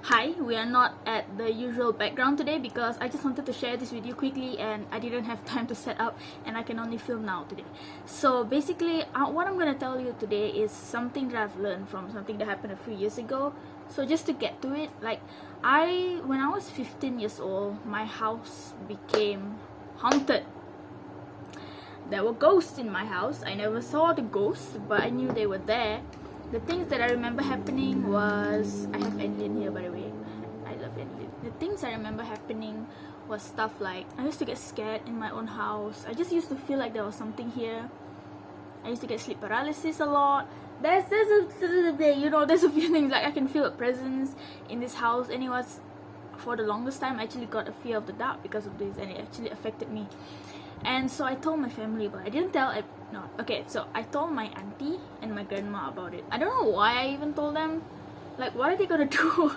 Hi, we are not at the usual background today because I just wanted to share this with you quickly and I didn't have time to set up and I can only film now today. So basically, what I'm gonna tell you today is something that I've learned from something that happened a few years ago. So just to get to it, when I was 15 years old, my house became haunted. There were ghosts in my house. I never saw the ghosts, but I knew they were there. The things that I remember happening was, I have alien here by the way, I love alien. The things I remember happening was stuff like, I used to get scared in my own house. I just used to feel like there was something here. I used to get sleep paralysis a lot. There's a few things, like I can feel a presence in this house, and it was, for the longest time, I actually got a fear of the dark because of this, and it actually affected me. And so I told my family, but I didn't tell. So I told my auntie and my grandma about it. I don't know why I even told them. Like, what are they gonna do?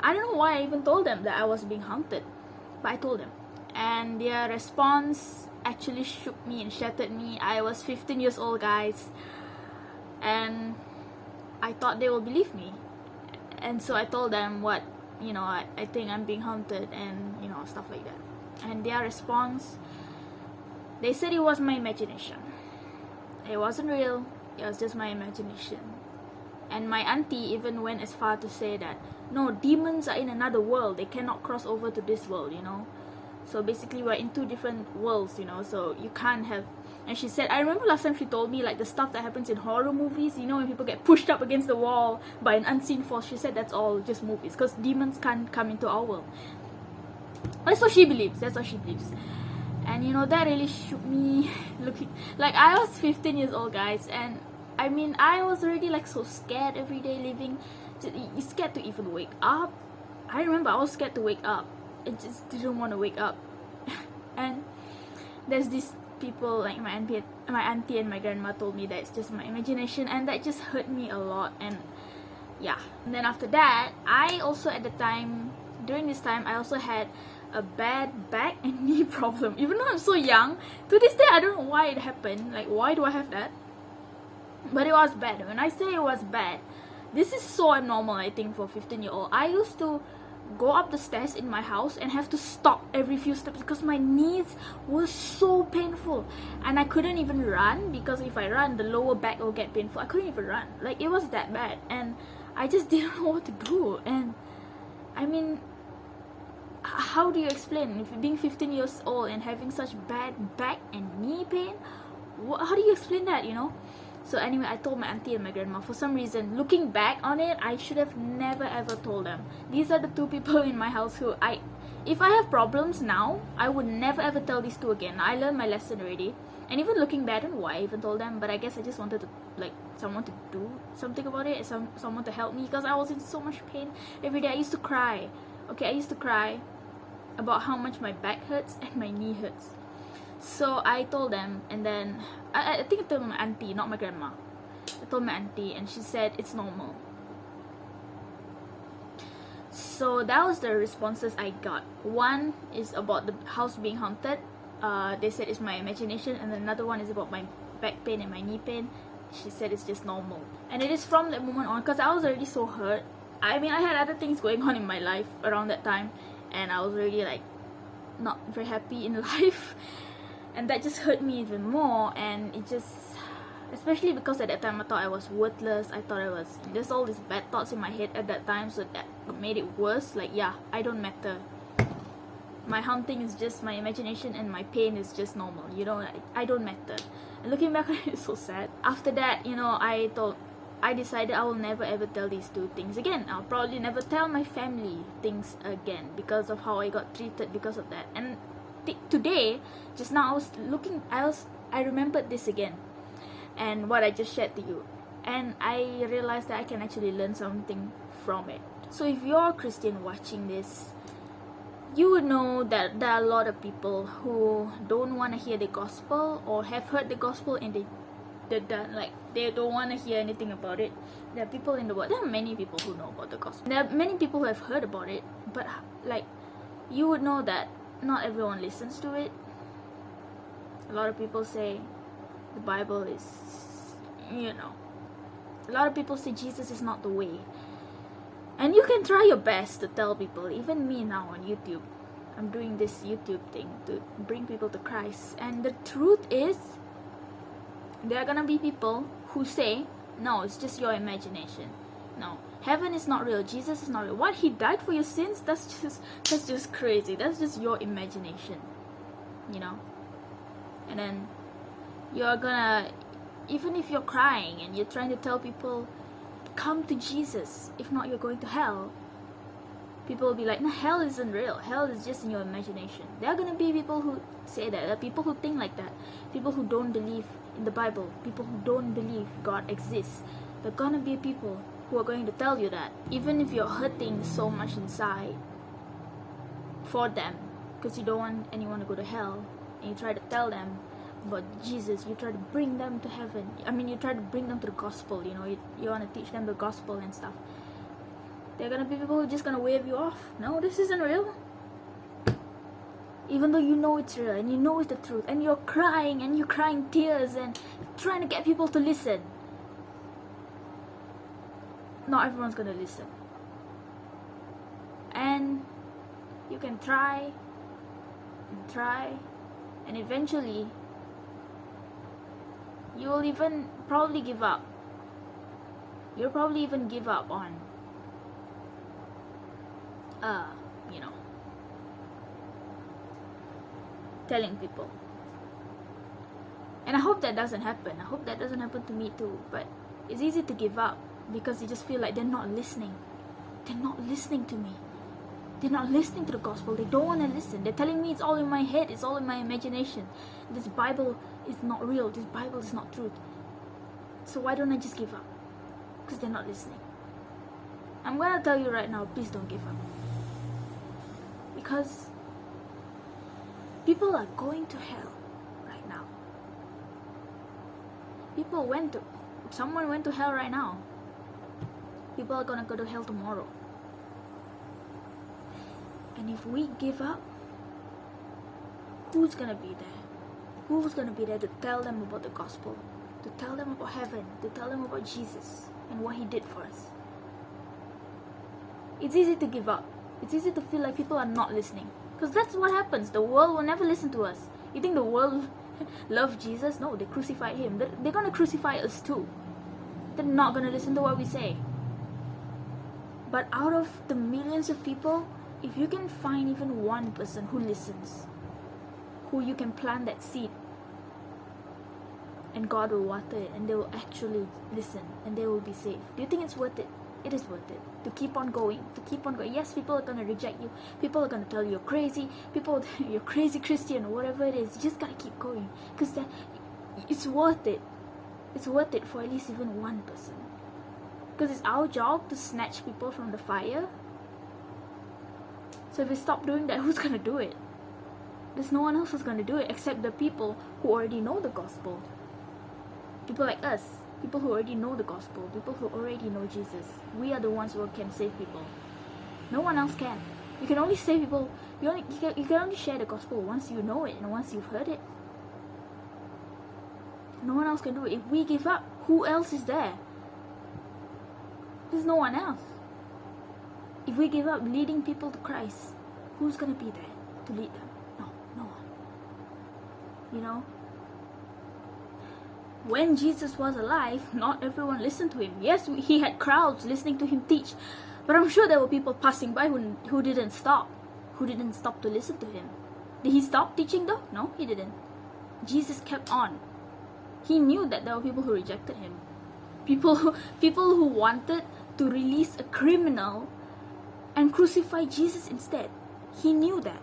I don't know why I even told them that I was being haunted. But I told them. And their response actually shook me and shattered me. I was 15 years old, guys. And I thought they would believe me. And so I told them I think I'm being haunted and, stuff like that. And their response, they said it was my imagination. It wasn't real, it was just my imagination. And my auntie even went as far to say that, no, demons are in another world, they cannot cross over to this world, So basically we're in two different worlds, so you can't have. And she said, I remember last time she told me, like, the stuff that happens in horror movies, when people get pushed up against the wall by an unseen force. She said that's all just movies, because demons can't come into our world. That's what she believes. And that really shook me. Looking, like, I was 15 years old, guys, and I was already so scared every day living. You're scared to even wake up. I remember I was scared to wake up. I just didn't want to wake up. And there's these people, like my auntie and my grandma told me that it's just my imagination, and that just hurt me a lot. And yeah, and then after that, I also during this time I also had a bad back and knee problem. Even though I'm so young, to this day I don't know why it happened. Like, why do I have that? But it was bad. When I say it was bad, this is so abnormal, I think, for a 15-year-old. I used to go up the stairs in my house and have to stop every few steps because my knees were so painful, and I couldn't even run because if I run, the lower back will get painful. I couldn't even run. Like, it was that bad, and I just didn't know what to do. And how do you explain if being 15 years old and having such bad back and knee pain? How do you explain that, So anyway, I told my auntie and my grandma. For some reason, looking back on it, I should have never ever told them. These are the two people in my house who if I have problems now, I would never ever tell these two again. I learned my lesson already. And even looking back, I don't know why I even told them, but I guess I just wanted to, someone to do something about it, someone to help me, because I was in so much pain every day. I used to cry. I used to cry about how much my back hurts and my knee hurts. So I told them, and then I think I told my auntie, not my grandma. I told my auntie, and she said it's normal. So that was the responses I got. One is about the house being haunted. They said it's my imagination, and another one is about my back pain and my knee pain. She said it's just normal. And it is from that moment on, because I was already so hurt. I had other things going on in my life around that time, and I was already not very happy in life, and that just hurt me even more. And it just, especially because at that time I thought I was worthless. I thought there's all these bad thoughts in my head at that time, so that made it worse. I don't matter. My haunting is just my imagination, and my pain is just normal. I don't matter. And looking back on it, it's so sad. After that, I decided I will never ever tell these two things again. I'll probably never tell my family things again because of how I got treated because of that. And today, just now, I remembered this again, and what I just shared to you, and I realized that I can actually learn something from it. So if you're a Christian watching this, you would know that there are a lot of people who don't want to hear the gospel, or have heard the gospel and they don't want to hear anything about it. There are people in the world. There are many people who know about the gospel. There are many people who have heard about it, but you would know that not everyone listens to it. A lot of people say the Bible is, a lot of people say Jesus is not the way. And you can try your best to tell people. Even me now on YouTube, I'm doing this YouTube thing to bring people to Christ. And the truth is, there are gonna be people who say, no, it's just your imagination. No, heaven is not real. Jesus is not real. What, he died for your sins? That's just crazy. That's just your imagination, you know. And then you're gonna, even if you're crying and you're trying to tell people, come to Jesus, if not you're going to hell, people will be like, no, hell isn't real. Hell is just in your imagination. There are gonna be people who say that. There are people who think like that. People who don't believe in the Bible. People who don't believe God exists. There are gonna be people who are going to tell you that. Even if you're hurting so much inside for them, because you don't want anyone to go to hell, and you try to tell them about Jesus, you try to bring them to heaven. I mean, you try to bring them to the gospel, you know, you want to teach them the gospel and stuff. There are gonna be people who are just gonna wave you off. No, this isn't real. Even though you know it's real and you know it's the truth, and you're crying tears and trying to get people to listen. Not everyone's gonna listen. And you can try and try, and eventually you will even probably give up. You'll probably even give up on you know, telling people. And I hope that doesn't happen. I hope that doesn't happen to me too. But it's easy to give up because you just feel like they're not listening. They're not listening to me. They're not listening to the gospel. They don't want to listen. They're telling me it's all in my head. It's all in my imagination. This Bible is not real. This Bible is not truth. So why don't I just give up? Because they're not listening. I'm gonna tell you right now, please don't give up. Because people are going to hell right now. Someone went to hell right now. People are gonna go to hell tomorrow. And if we give up, who's gonna be there? Who's gonna be there to tell them about the gospel? To tell them about heaven? To tell them about Jesus and what he did for us? It's easy to give up. It's easy to feel like people are not listening. Because that's what happens. The world will never listen to us. You think the world loves Jesus? No, they crucified him. They're gonna crucify us too. They're not gonna listen to what we say. But out of the millions of people, if you can find even one person who listens, who you can plant that seed, and God will water it, and they will actually listen, and they will be saved. Do you think it's worth it? It is worth it. To keep on going. Yes, people are going to reject you. People are going to tell you you're crazy. You're crazy Christian or whatever it is. You just got to keep going. Because it's worth it. It's worth it for at least even one person. Because it's our job to snatch people from the fire. So if we stop doing that, who's going to do it? There's no one else who's going to do it except the people who already know the gospel. People like us. People who already know the gospel. People who already know Jesus. We are the ones who can save people. No one else can. You can only save people. You can only share the gospel once you know it and once you've heard it. No one else can do it. If we give up, who else is there? There's no one else. If we give up leading people to Christ, who's going to be there to lead them? No one. You know? When Jesus was alive, not everyone listened to him. Yes, he had crowds listening to him teach. But I'm sure there were people passing by who didn't stop. Who didn't stop to listen to him. Did he stop teaching though? No, he didn't. Jesus kept on. He knew that there were people who rejected him. People who wanted to release a criminal and crucify Jesus instead. He knew that.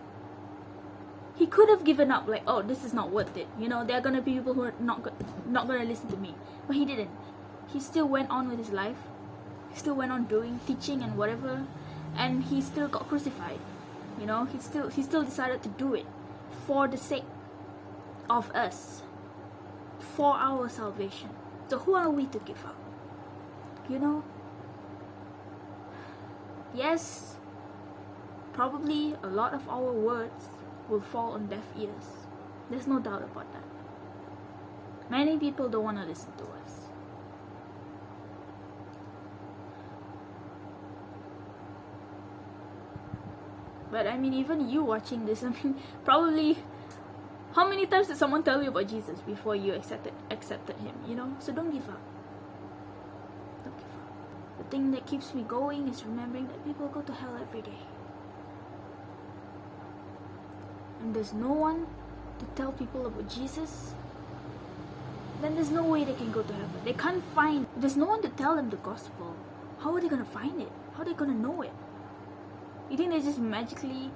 He could have given up, like, oh, this is not worth it. You know, there are going to be people who are not going to listen to me. But he didn't. He still went on with his life. He still went on doing, teaching and whatever. And he still got crucified. You know, he still decided to do it for the sake of us. For our salvation. So who are we to give up? You know? Yes, probably a lot of our words will fall on deaf ears. There's no doubt about that. Many people don't want to listen to us. But I mean, even you watching this, I mean, probably, how many times did someone tell you about Jesus before you accepted him, you know? So don't give up. Don't give up. The thing that keeps me going is remembering that people go to hell every day. And there's no one to tell people about Jesus, then there's no way they can go to heaven. They can't find, there's no one to tell them the gospel. How are they gonna find it? How are they gonna know it? You think they just magically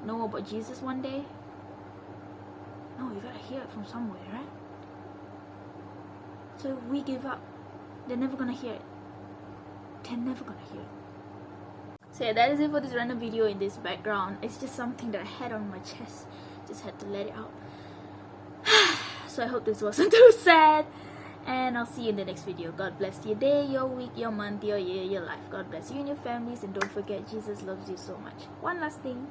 know about Jesus one day? No, you gotta hear it from somewhere, right? So if we give up, they're never gonna hear it. They're never gonna hear it. So yeah, that is it for this random video in this background. It's just something that I had on my chest. Just had to let it out. So I hope this wasn't too sad. And I'll see you in the next video. God bless your day, your week, your month, your year, your life. God bless you and your families. And don't forget, Jesus loves you so much. One last thing.